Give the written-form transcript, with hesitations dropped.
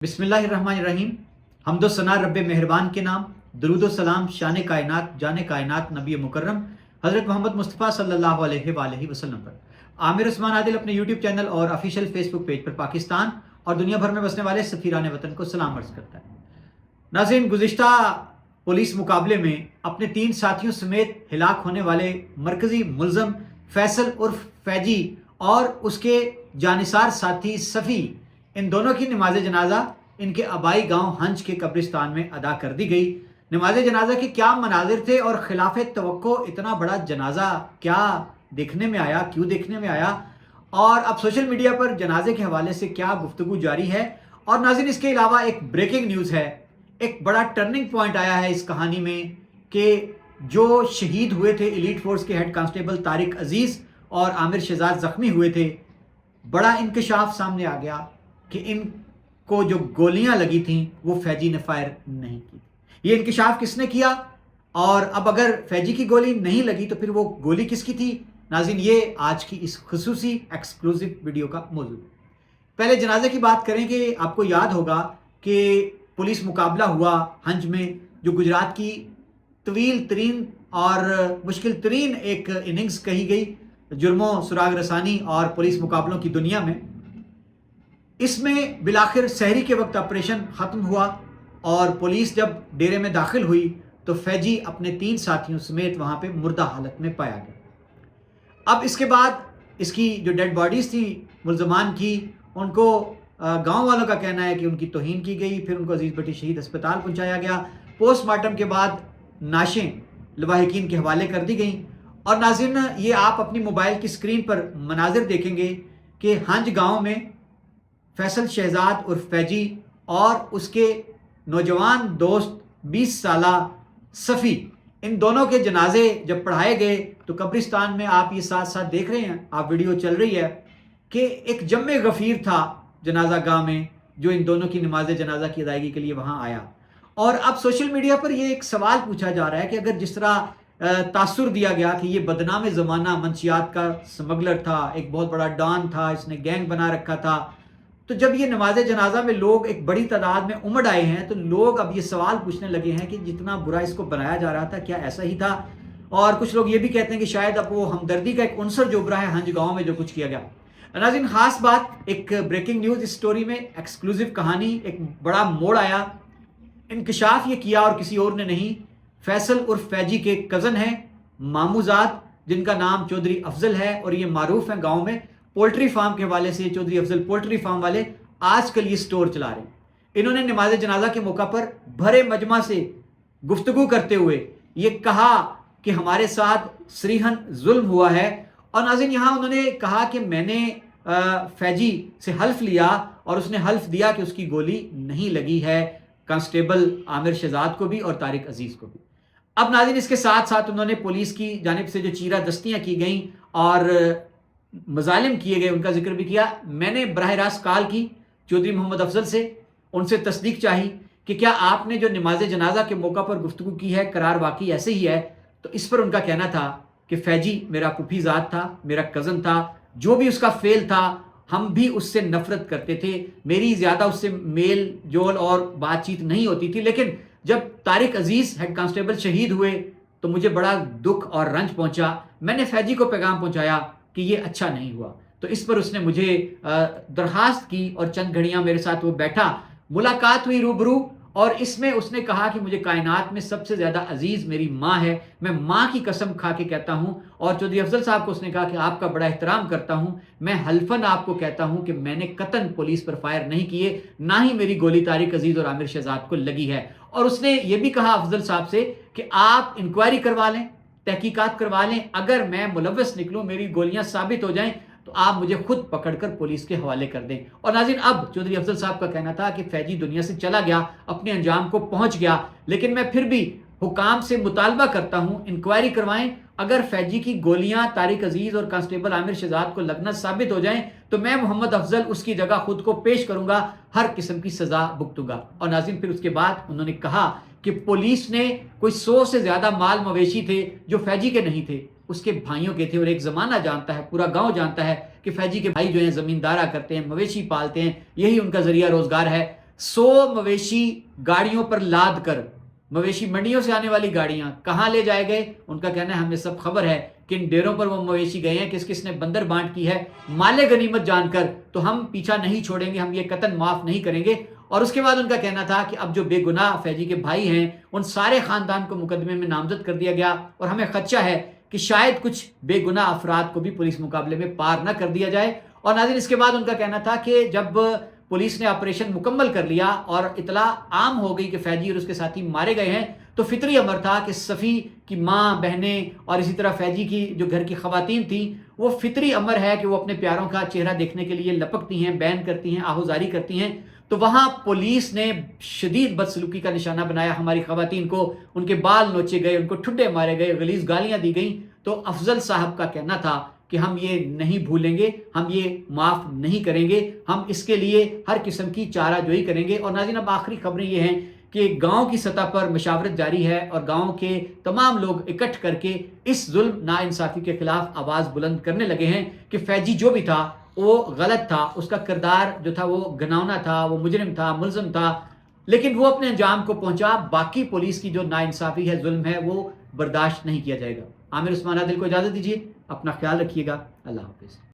بسم اللہ الرحمن الرحیم۔ حمد و ثنا رب مہربان کے نام، درود و سلام شان کائنات جان کائنات نبی مکرم حضرت محمد مصطفیٰ صلی اللہ علیہ وآلہ وسلم پر۔ عامر عثمان عادل اپنے یوٹیوب چینل اور آفیشیل فیس بک پیج پر پاکستان اور دنیا بھر میں بسنے والے سفیران وطن کو سلام عرض کرتا ہے۔ ناظرین، گزشتہ پولیس مقابلے میں اپنے 3 ساتھیوں سمیت ہلاک ہونے والے مرکزی ملزم فیصل عرف فیجی اور اس کے جانثار ساتھی صفی، ان دونوں کی نماز جنازہ ان کے آبائی گاؤں ہنج کے قبرستان میں ادا کر دی گئی۔ نماز جنازہ کے کیا مناظر تھے اور خلاف توقع اتنا بڑا جنازہ کیا دیکھنے میں آیا، کیوں دیکھنے میں آیا، اور اب سوشل میڈیا پر جنازے کے حوالے سے کیا گفتگو جاری ہے۔ اور ناظرین، اس کے علاوہ ایک بریکنگ نیوز ہے، ایک بڑا ٹرننگ پوائنٹ آیا ہے اس کہانی میں کہ جو شہید ہوئے تھے ایلیٹ فورس کے ہیڈ کانسٹیبل طارق عزیز اور عامر شہزاد زخمی ہوئے تھے، بڑا انکشاف سامنے آ گیا کہ ان کو جو گولیاں لگی تھیں وہ فیجی نے فائر نہیں کی تھی۔ یہ انکشاف کس نے کیا، اور اب اگر فیجی کی گولی نہیں لگی تو پھر وہ گولی کس کی تھی؟ ناظرین، یہ آج کی اس خصوصی ایکسکلوزیو ویڈیو کا موضوع ہے۔ پہلے جنازے کی بات کریں کہ آپ کو یاد ہوگا کہ پولیس مقابلہ ہوا ہنج میں، جو گجرات کی طویل ترین اور مشکل ترین ایک اننگز کہی گئی جرموں، سراغ رسانی اور پولیس مقابلوں کی دنیا میں۔ اس میں بالآخر سحری کے وقت آپریشن ختم ہوا اور پولیس جب ڈیرے میں داخل ہوئی تو فیجی اپنے 3 ساتھیوں سمیت وہاں پہ مردہ حالت میں پایا گیا۔ اب اس کے بعد اس کی جو ڈیڈ باڈیز تھی ملزمان کی، ان کو گاؤں والوں کا کہنا ہے کہ ان کی توہین کی گئی، پھر ان کو عزیز بٹی شہید ہسپتال پہنچایا گیا۔ پوسٹ مارٹم کے بعد نعشیں لواحقین کے حوالے کر دی گئیں۔ اور ناظرین، یہ آپ اپنی موبائل کی اسکرین پر مناظر دیکھیں گے کہ ہنج گاؤں میں فیصل شہزاد عرف فیجی اور اس کے نوجوان دوست 20 سالہ صفی، ان دونوں کے جنازے جب پڑھائے گئے تو قبرستان میں آپ یہ ساتھ ساتھ دیکھ رہے ہیں، آپ ویڈیو چل رہی ہے کہ ایک جمع غفیر تھا جنازہ گاہ میں، جو ان دونوں کی نماز جنازہ کی ادائیگی کے لیے وہاں آیا۔ اور اب سوشل میڈیا پر یہ ایک سوال پوچھا جا رہا ہے کہ اگر جس طرح تاثر دیا گیا کہ یہ بدنام زمانہ منشیات کا سمگلر تھا، ایک بہت بڑا ڈان تھا، اس نے گینگ بنا رکھا تھا، تو جب یہ نماز جنازہ میں لوگ ایک بڑی تعداد میں امڑ آئے ہیں تو لوگ اب یہ سوال پوچھنے لگے ہیں کہ جتنا برا اس کو بنایا جا رہا تھا کیا ایسا ہی تھا؟ اور کچھ لوگ یہ بھی کہتے ہیں کہ شاید اب وہ ہمدردی کا ایک عنصر جو ابھرا ہے ہنج گاؤں میں جو کچھ کیا گیا۔ ناظرین، خاص بات، ایک بریکنگ نیوز اس سٹوری میں، ایکسکلوزیو کہانی، ایک بڑا موڑ آیا۔ انکشاف یہ کیا اور کسی اور نے نہیں، فیصل عرف فیجی کے کزن ہیں ماموزاد، جن کا نام چودھری افضل ہے، اور یہ معروف ہیں گاؤں میں پولٹری فارم کے حوالے سے۔ چودھری افضل پولٹری فارم والے آج کل یہ سٹور چلا رہے ہیں۔ انہوں نے نماز جنازہ کے موقع پر بھرے مجمع سے گفتگو کرتے ہوئے یہ کہا کہ ہمارے ساتھ صریحاً ظلم ہوا ہے۔ اور ناظرین، یہاں انہوں نے کہا کہ میں نے فیجی سے حلف لیا اور اس نے حلف دیا کہ اس کی گولی نہیں لگی ہے کانسٹیبل عامر شہزاد کو بھی اور طارق عزیز کو بھی۔ اب ناظرین، اس کے ساتھ ساتھ انہوں نے پولیس کی جانب سے جو چیرہ دستیاں کی گئیں اور مظالم کیے گئے ان کا ذکر بھی کیا۔ میں نے براہ راست کال کی چودھری محمد افضل سے، ان سے تصدیق چاہی کہ کیا آپ نے جو نماز جنازہ کے موقع پر گفتگو کی ہے قرار واقعی ایسے ہی ہے؟ تو اس پر ان کا کہنا تھا کہ فیجی میرا پھوپھی زاد تھا، میرا کزن تھا، جو بھی اس کا فعل تھا ہم بھی اس سے نفرت کرتے تھے، میری زیادہ اس سے میل جول اور بات چیت نہیں ہوتی تھی، لیکن جب طارق عزیز ہیڈ کانسٹیبل شہید ہوئے تو مجھے بڑا دکھ اور رنج پہنچا۔ میں نے فیجی کو پیغام پہنچایا کہ یہ اچھا نہیں ہوا، تو اس پر اس نے مجھے درخواست کی اور چند گھڑیاں میرے ساتھ وہ بیٹھا، ملاقات ہوئی روبرو، اور اس میں اس نے کہا کہ مجھے کائنات میں سب سے زیادہ عزیز میری ماں ہے، میں ماں کی قسم کھا کے کہتا ہوں۔ اور چودھری افضل صاحب کو اس نے کہا کہ آپ کا بڑا احترام کرتا ہوں، میں حلفاً آپ کو کہتا ہوں کہ میں نے قطعاً پولیس پر فائر نہیں کیے، نہ ہی میری گولی طارق عزیز اور عامر شہزاد کو لگی ہے۔ اور اس نے یہ بھی کہا افضل صاحب سے کہ آپ انکوائری کروا لیں، تحقیقات کروا لیں، اگر میں ملوث نکلوں، میری گولیاں ثابت ہو جائیں تو آپ مجھے خود پکڑ کر پولیس کے حوالے کر دیں۔ اور ناظرین، اب چودھری افضل صاحب کا کہنا تھا کہ فیجی دنیا سے چلا گیا، اپنے انجام کو پہنچ گیا، لیکن میں پھر بھی حکام سے مطالبہ کرتا ہوں انکوائری کروائیں، اگر فیجی کی گولیاں طارق عزیز اور کانسٹیبل عامر شہزاد کو لگنا ثابت ہو جائیں تو میں محمد افضل اس کی جگہ خود کو پیش کروں گا، ہر قسم کی سزا بھگتوں گا۔ اور ناظرین، پھر اس کے بعد انہوں نے کہا کہ پولیس نے کوئی 100 سے زیادہ مال مویشی تھے جو فیجی کے نہیں تھے، اس کے بھائیوں کے تھے، اور ایک زمانہ جانتا ہے، پورا گاؤں جانتا ہے کہ فیجی کے بھائی جو ہیں زمیندارہ کرتے ہیں، مویشی پالتے ہیں، یہی ان کا ذریعہ روزگار ہے۔ 100 مویشی گاڑیوں پر لاد کر، مویشی منڈیوں سے آنے والی گاڑیاں کہاں لے جائے گئے؟ ان کا کہنا ہے ہمیں سب خبر ہے، کن ڈیروں پر وہ مویشی گئے ہیں، کس کس نے بندر بانٹ کی ہے، مال غنیمت جان کر تو ہم پیچھا نہیں چھوڑیں گے، ہم یہ قتل معاف نہیں کریں گے۔ اور اس کے بعد ان کا کہنا تھا کہ اب جو بے گناہ فیضی کے بھائی ہیں ان سارے خاندان کو مقدمے میں نامزد کر دیا گیا، اور ہمیں خدشہ ہے کہ شاید کچھ بے گناہ افراد کو بھی پولیس مقابلے میں پار نہ کر دیا جائے۔ اور ناظرین اس کے بعد ان کا کہنا تھا کہ جب پولیس نے آپریشن مکمل کر لیا اور اطلاع عام ہو گئی کہ فیضی اور اس کے ساتھی مارے گئے ہیں، تو فطری امر تھا کہ صفی کی ماں، بہنیں اور اسی طرح فیضی کی جو گھر کی خواتین تھیں، وہ فطری امر ہے کہ وہ اپنے پیاروں کا چہرہ دیکھنے کے لیے لپکتی ہیں، بین کرتی ہیں، آہوزاری کرتی ہیں۔ تو وہاں پولیس نے شدید بدسلوکی کا نشانہ بنایا ہماری خواتین کو، ان کے بال نوچے گئے، ان کو ٹھڈے مارے گئے، غلیظ گالیاں دی گئیں۔ تو افضل صاحب کا کہنا تھا کہ ہم یہ نہیں بھولیں گے، ہم یہ معاف نہیں کریں گے، ہم اس کے لیے ہر قسم کی چارہ جوئی کریں گے۔ اور ناظرین اب آخری خبریں یہ ہیں کہ گاؤں کی سطح پر مشاورت جاری ہے اور گاؤں کے تمام لوگ اکٹھ کر کے اس ظلم ناانصافی کے خلاف آواز بلند کرنے لگے ہیں کہ فیضی جو بھی تھا وہ غلط تھا، اس کا کردار جو تھا وہ گناونا تھا، وہ مجرم تھا، ملزم تھا، لیکن وہ اپنے انجام کو پہنچا۔ باقی پولیس کی جو ناانصافی ہے، ظلم ہے، وہ برداشت نہیں کیا جائے گا۔ عامر عثمان عادل کو اجازت دیجیے، اپنا خیال رکھیے گا، اللہ حافظ۔